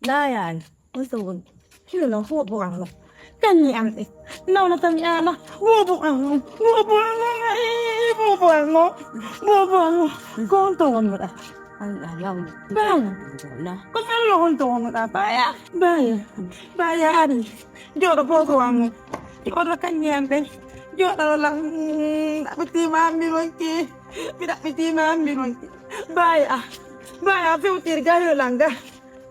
Dayan, usod. Sino lang bubuang mo? Kanyang no na tanyana. Bubuang mo. Bubuang mo. Kontongan mo ta. Ang ayaw. Bang. Kung ano kontongan mo ta? Baya. Bayan. Yo bubuang mo. Yo na kanyang yo na lang. Piti mami monkey. Piti mami monkey. Baya filter gayo lang ga.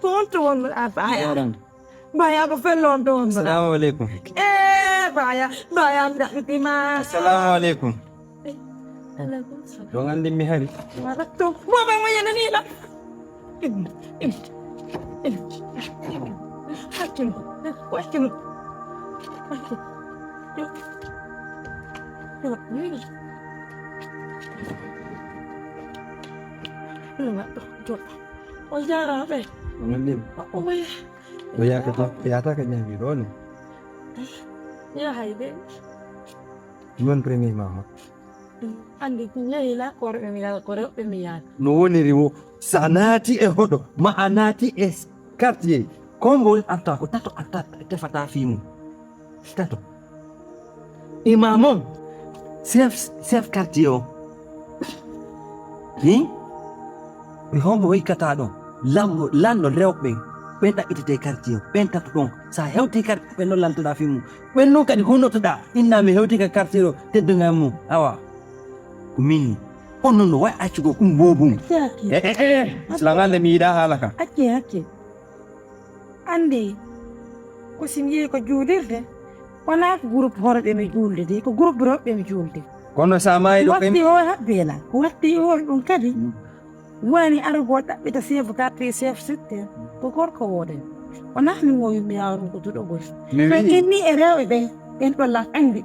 Kontongan mo ta. Baya ko felon. Assalamualaikum. Baya ndak kitima. Assalamualaikum. Dongan dimmi hari. Marakto. Baba mo yan nila. Hakim. Question. Dongan dim. Ya kata kanya biron. Ya haide. Iman premi mama. Andi kunya ila kore pemiya. No ni riwo sanati hodo maanati quartier. Kombo ataku tato te fata fimu. Tato. Imamon. Chef quartier. Mi hombo ikatado. Lando rewbe. Penta itete quartier. Penta ton. Sa hewti quartier peno lanto da fimu. Wenno kadi hono to da. Inna mi hewti ka quartier teddungamu. Awa. Kumini. Ono no wa achugo kumbobum. Selangan mi ida halaka. Ake. Andi. Ko simye ko juudirde. Wana group horade mi juulde ko group robe mi juulde. Kono samay do Watti o habbela. Watti o dum kadi. Wani argo tabbita chef quartier chef sitte. Ko gorko woden. Wana mi wo mi yawru ko tudo gos. Inni e rewbe en to la andi.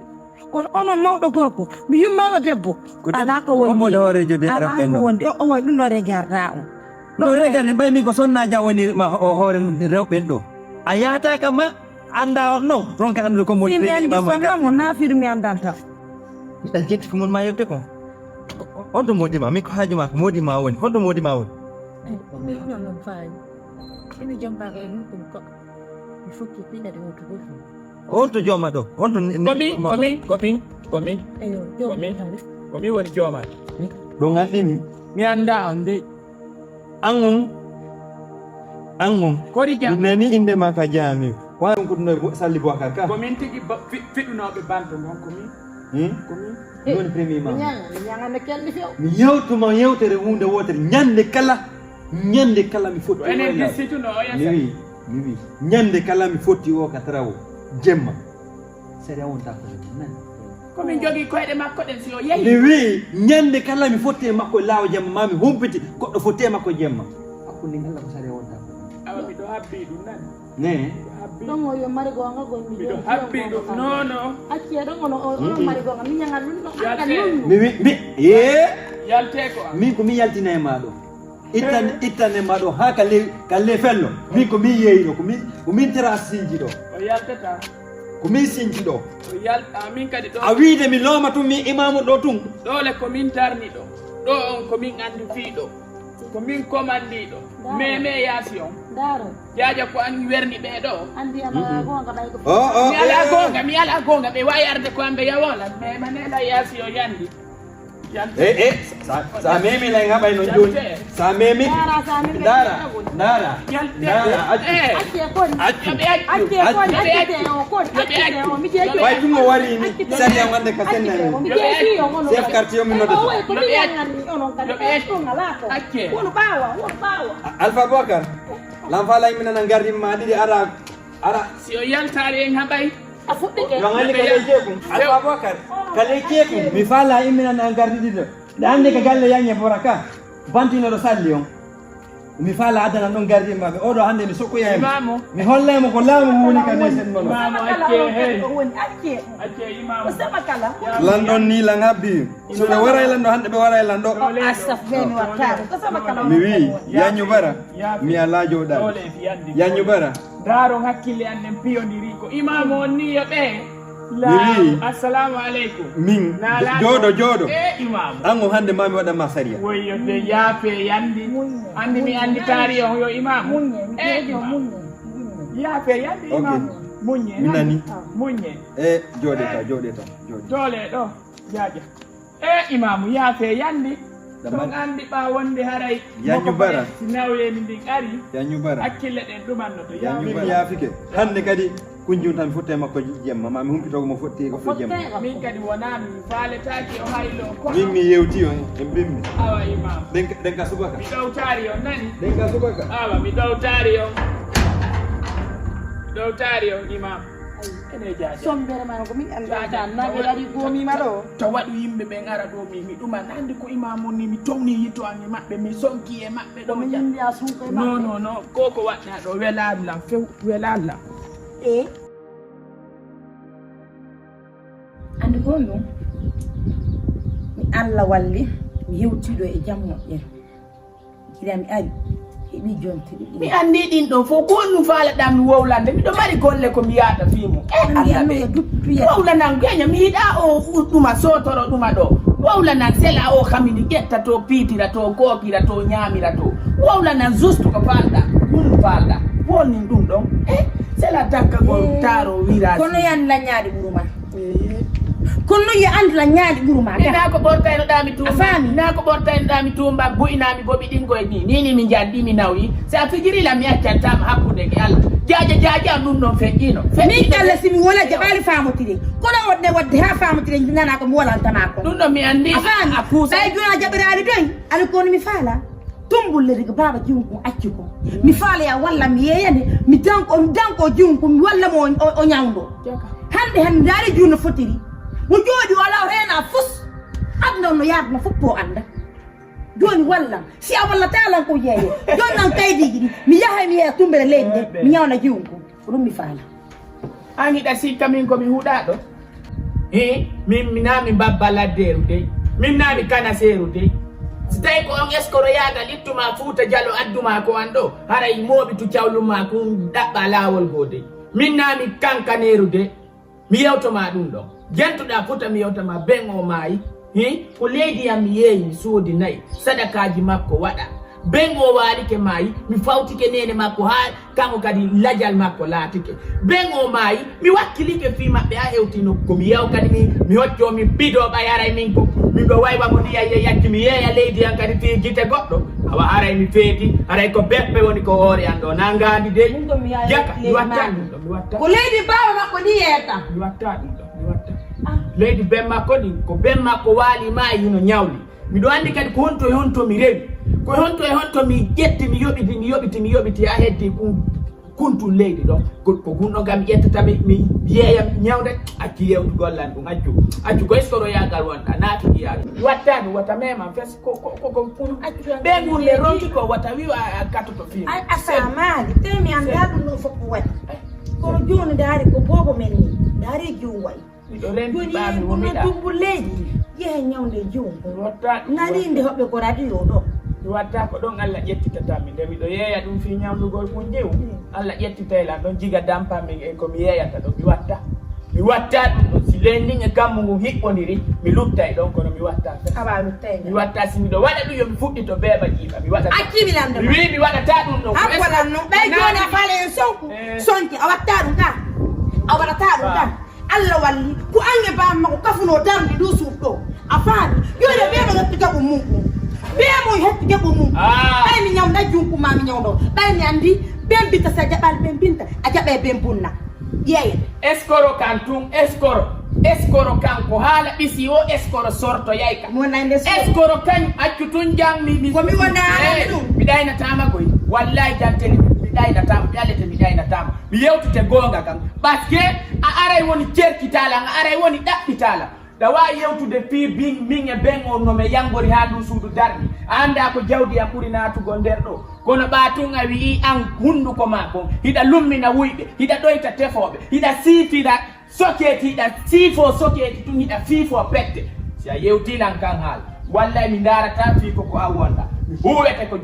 Kono ono mawɗo gorko mi yummaɗo debbo ala ko woni omo dore jode arab en wonde o way ɗum no regarda on no regane baymi ko sonnaja woni ma o hoore rewɓen ɗo a yahata kam ma anda no ronka andude ko mo mi andi sonamo nafir mi andanta ɗan jetti ko mon ma yewte ko honto modima min ko haaju ma ko modima woni honto modima woni mi non fayi ina jombaka e ɗum ko il faut que pinade o to goto honto jooma ɗo honto komi eyo komi woni jooma ɗo ganɗimi mi anda on de angon kodi jam nani inde ma ka jaami wani ko ɗum salli boakar ka komin tigi fiɗɗunoɓe banto noon komin woni premier ma ñagande kelɗi few mi yewtuma yewtere hunde wotere ñande kala mi fotti enen dissituno o yasa mi wi ñande kala mi fotti o ka tarawo jemma sere wonta ko nan komin jogii koyɗe makko ɗen si o yehi mi wi ñande kala mi fotti e makko laawa jemma ma mi humpiti goɗɗo fotti e makko jemma hakkunde ngalla ko sere wonta ko awa miɗo habbi ɗum nan ne ɗon o yo mari gonga gonmi miɗo habbi ɗum nono acce ɗon ono mari gonga mi ñagal ɗum ɗo angal ɗum mi wi yalte ko am min ko mi yaltina e maɗo ittane maɗo ha kalle fello min ko min yeeyi ɗo ko min tera sinji ɗo o yaltata ko min sinji ɗo o yalta min kadi ɗo a wiide mi looma tun mi imamu ɗo tun ɗole komin darni ɗo on komin andi fiiɗo komin comandiɗo meme yaasi on daro jaaja ko an werni ɓeɗo andi ama gonga ɓay ko mi ala gonga ɓe wawi arde ko amɓe yawola mais manela yaasi o yandi sa memi lay ngaɓay no joni sa memi dara way ɗum o warini sari am wande ka sennami chef quartier mi noddoto Alpha Bocar l'enfant lay minana gardima ɗiɗi ara si o yaltari en haɓay a fuɗɗike yo andi kale jeekum Alpha Bocar kale jeekum mi fala imminana gardiɗi ɗo ɗe andi ka galle yañe bora ka bantinoɗo salli on mi fala adana ɗon gardi maɓe oɗo hande mi sokkoyami mi hollemo ko laamu woni ka nesen mono lanɗon ni lan habbi so ɓe waray lanɗo hande ɓe waray lanɗo mi wi yañu bara mi ala joɗal yañu bara daro hakkille anden piyodiri ko imam on ni yo ɓe Law assalamu alaikum min Nala jodo imam ango hande mami wada masaria woyo de yape yandi andi mi andi tari on yo imam imam yape yandi imam munye nani munye jodeta dole do jaja imam yape yandi don andi ba wonde haray yanyu bara nawle ni ndi ari yanyu bara akkille den dumanno to yanyu bara yafike hande kadi kunjun tan fotte makko jemma mami humpito mo fotti ko jemma min kadi wona mi faletaki o haylo ko min mi yewti on e bimmi awa imam den ka subaka mi dawtari on nani den ka subaka awa mi dawtari on imam ene jaja sombere man ko min anda tan na be wadi gomi maro to wadu yimbe be ngara do mi duma nandi ko imam ni mi tawni yito an mabbe mi sonki e mabbe do mi yindi asun ko mabbe no koko wadda do welalla few welalla andi gondo mi alla walli mi hewtido e jammo en kidami ari hebi jonti mi andi din do fo ko nu faala dam mi wowlande mi do mari golle ko mi yaata fimo wowlanan genya mi hida o duma sotoro duma do wowlanan sela o kamini getta to pitira to kokira to nyamira to wowlanan justu ko falda kun falda woni dum don sela takka go taro wirasi kono yan la nyaadi buruma kono ya andi la nyaadi buruma na ko bortay no dami tumba na ko bortay no dami tumba buinami bobi dingo ni mi jandi mi nawi sa fijiri la mi accantama hakkunde ke Allah jaja nun non feƴƴino mi kala simi wala jabali famutire kono wadde ha famutire nana ko mi wala tamako dun do mi andi a pusa ay jona jabiraade doy ala kono mi fala tumbulle riga baba jiwko acci ko mi faala ya walla mi yeyande mi danko jiwko mi walla mo o nyawdo hande daari juno fotiri mo jodi wala rena fus adno no yaadno foppo anda joni walla si a walla talan ko yeyo jonnan kaydi gidi mi yaha mi tumbere leende mi nyawna jiwko dum mi faala ani da sikka min ko mi huda do min minami babbala deru de min nami kana seru de stay ko on eskoro yaga littuma fuuta jalo adduma ko ando haray mobi tu cawluma ko dabba lawol gode min nami kankaneru de mi yewtoma dum do gentuda futa mi yewtama bengo mai ko leydi am yeyi mi soodi nayi sadakaji makko wada bengo walike mai mi fawtike nene makko ha kanko kadi lajal makko laatike bengo mai mi wakkilike fi mabbe ha hewtino ko mi yaw kadi mi hocco mi bido ba yaray min ko min go waywa mo ndiya yatti mi yeya leydi an kadi fi gite goddo awa haray mi feeti haray ko beppe woni ko hoore an do nangandi de jaka mi watta ko leydi bawa makko ni yeta mi watta leydi bemma ko di ko bemma ko wali ma yino nyawli mi do andi kadi ko honto mi rewi ko honto mi jetti mi yobiti a heddi kuntu leydi do ko gunno gam yettata mi yeya nyawde acci yewtu gollan dum accu ko eskoro yagal wonda naati biya wattani wata mema fes ko be ngulle ronti ko wata wi a katoto fi asamali temi andadu no foppo wadi ko joni daari ko bobo menni daari juway do rendi ba mi womida tumbu leydi yehe nyawde jumbo narinde hobbe ko radio do watta ko don Allah ƴettitata mi nde mi do yeya dum fi nyamdugol kun jew Allah ƴettita la don jiga dampa mi e ko mi yeyata do mi watta dum si lendi e kammu ngu hibboniri mi luttay don kono mi watta aba luttay mi watta si mi do wada dum yo mi fuddi to beba jiba mi watta akkibi lande mi wadata dum do akkola no be joni fale en sonku sonki a watta dum ta a wadata dum ta Allah walli ku ange ba ma ko kafuno dardi du suudo afani yo de be ma ngati ko mungu be mo hetti gebo mum ay mi nyam da junku ma mi nyawdo bay mi andi ben bita sa jabal ben binta a jabe ben bunna yeye eskoro kantum eskoro kanko hala bisi o eskoro sorto yayka mo nande eskoro kan accutun jang mi ko mi wona dum mi dayna tama koy wallahi janteli mi dayna tama yalete mi dayna tama mi yewtite gonga kan parce que a aray woni cerkitala a aray woni dabbitala da wa yewtude fi min e bengo no me yangori ha du suudu darni anda ko jawdi am buri natugo nder do kono batunga wi an hunduko mako hida lummina wuybe hida doita tefobe hida sifira soketi hida sifo soketi tun hida fifo pette si a yewtilan kan hal wallahi mi darata fi ko awonda mi huwete ko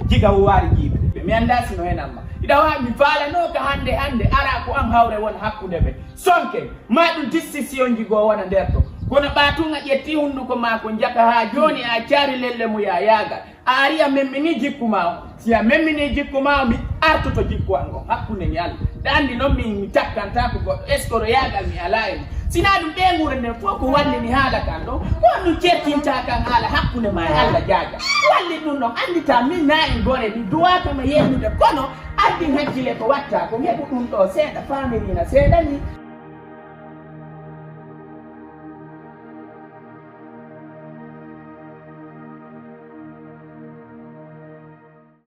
jiga wari jibe mi anda sino henamma ida wa mi faala no ka hande ara ko am hawre won hakkude be sonke ma dum décision jigo wona nder to kono batunga ƴetti hunduko mako jaka ha joni a caari lelle mu yaga a ari a memmini jikku ma si a memmini jikku ma mi artoto jikku ango hakkunde ni Allah dandi non mi takkanta ko goddo escoro yagal mi alay sina dum be ngure ne foko walli ni haala kan do ko no certinta kan haala hakkunde ma Allah jaga walli dum non andita min na en gore ni duwa kama yemude kono addi hakkile ko watta ko hebu dum do seeda family na seeda ni